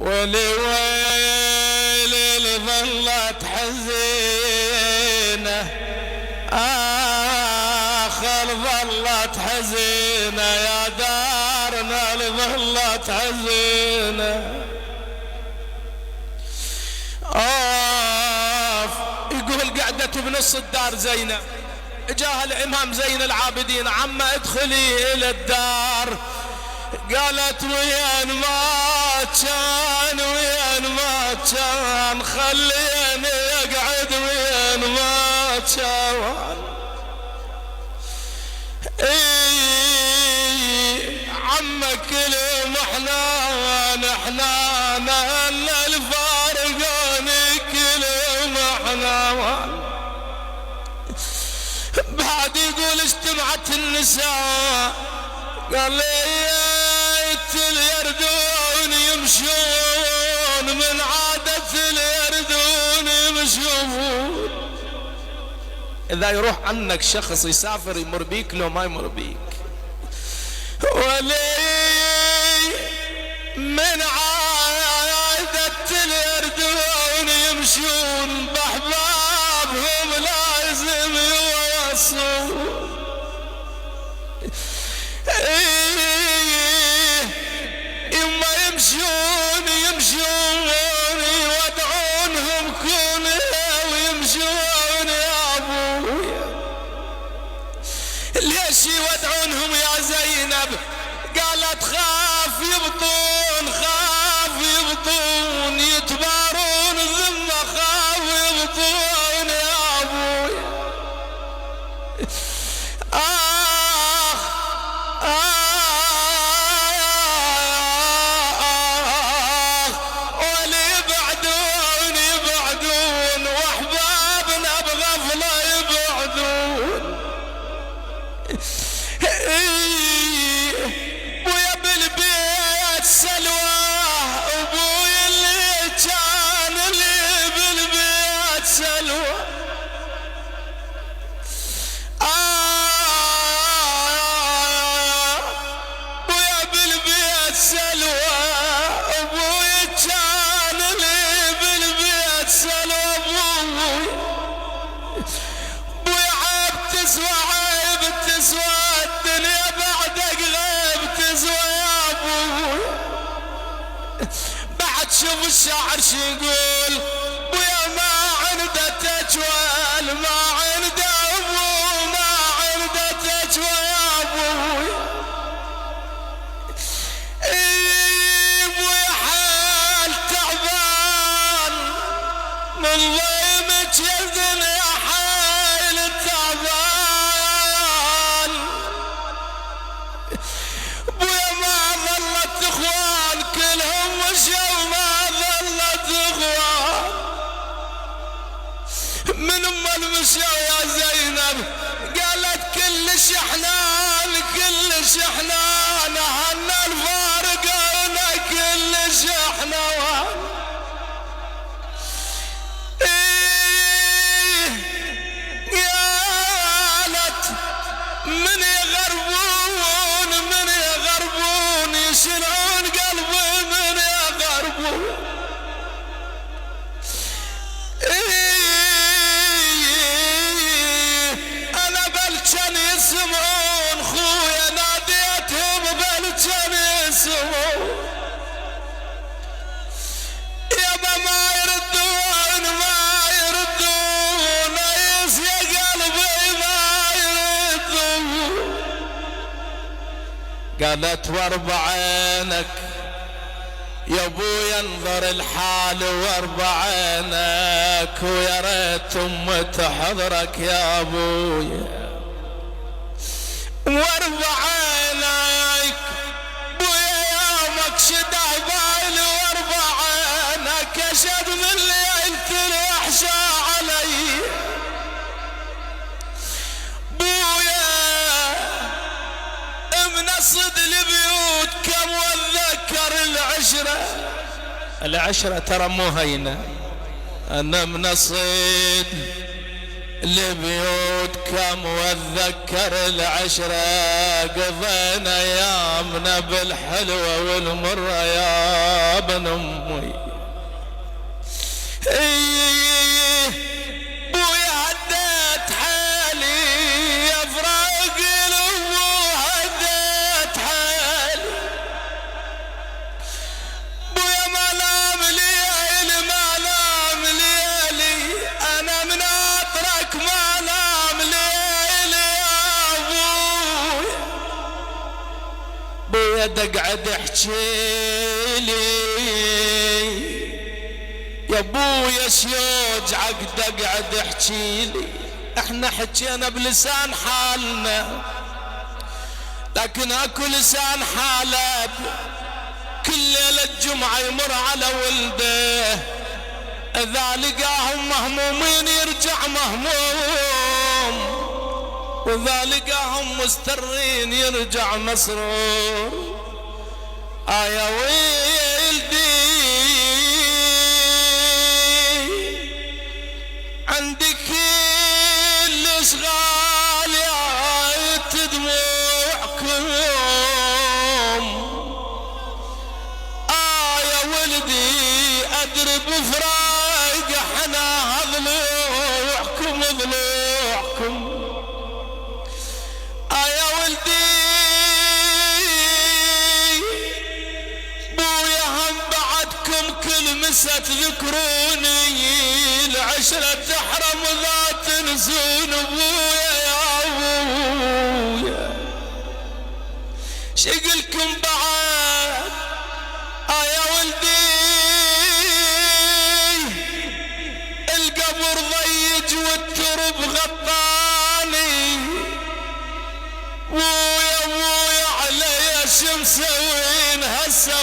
ولي ويلي ظلت حزينة آخر ظلت حزينة يا دارنا ظلت حزينة. يقول قعدت بنص الدار زينب، جاء الإمام زين العابدين عما ادخلي إلى الدار، قالت وين ما كان وين ما كان خليني اقعد وين ما كان. عمك اليوم احنا نهل الفارقاني كلهم احنا. بعد يقول اجتمعت النساء قال لي اليردون يمشون من عادة اليردون يمشون. إذا يروح عنك شخص يسافر يمر بيك لو ما يمر بيك. ولي من عادة اليردون يمشون بأحبابهم لازم يوصون. يمشون يودعونهم كونها ويمشون يا ابويا. ليش يودعونهم يا زينب؟ قالت خاف يبطون يتبارون ثم خاف يبطون يا ابويا. ويا بالبيت سلوى ابوي اللي كان اللي بالبيت سلوى. ويا بالبيت سلوى ابوي كان اللي بالبيت سلوى. ابوي عيب تسوى عيب تسوى الدنيا بعدك غيب تسوى يا ابوي. بعد شوف الشاعر شو يقول ويا ما عنده تجوال ما عنده ابو ما عنده تجوى يا ابوي. ابوي حال تعبان من ضيمك يا الدنيا حال تعبان. ابويا ما ظلت اخوان كلهم مشوا ما ظلت اخوان. من ام المشوا يا زينب قالت كلش احنان كلش احنان هنا الفارقونا كلش احنان. قالت من يغربون يشلون قلبي من يغربون. انا بلشن يسمعون خويا ناديتهم بلشن يسمعون. يابا ما يردون يا قلبي ما يردون. قالت واربع عينك يا ابويا انظر الحال واربع عينك ويا ريت امك حضرك يا ابويا. واربع عينك ابويا يومك شده بالي واربع عينك اشد من ليلة الوحشة علي. منصد البيوت كم واتذكر العشرة ترى مو هينة. انا منصد البيوت كم واتذكر العشرة قضينا ايامنا بالحلوة والمرة يا ابن امي. بويا هديت حالي يا فراق الامو، هديت حالي بويا ما نام ليالي، ما نام ليالي انا من اطرك ما نام ليالي يا بويا. بويا تقعد احكيلي يا بويا شيوجعك تقعد احكيلي. احنا حكينا بلسان حالنا لكن اكو لسان حالب كل ليلة الجمعة يمر على ولده، اذا لقاهم مهمومين يرجع مهموم، واذا لقاهم مسترين يرجع مسرور. يا ولدي عندك كل اشغال يا دموعكم. يا ولدي ادري بفراق احنا ضلوعكم ضلوعكم. يا ولدي بويا هم بعدكم كل مسا تذكروني، العشرة تحرم ذا تنسون بويا يا بويا. شقلكم بعد يا ولدي القبر ضيج والترب غطاني، بويا بويا علي شو مسوين هسه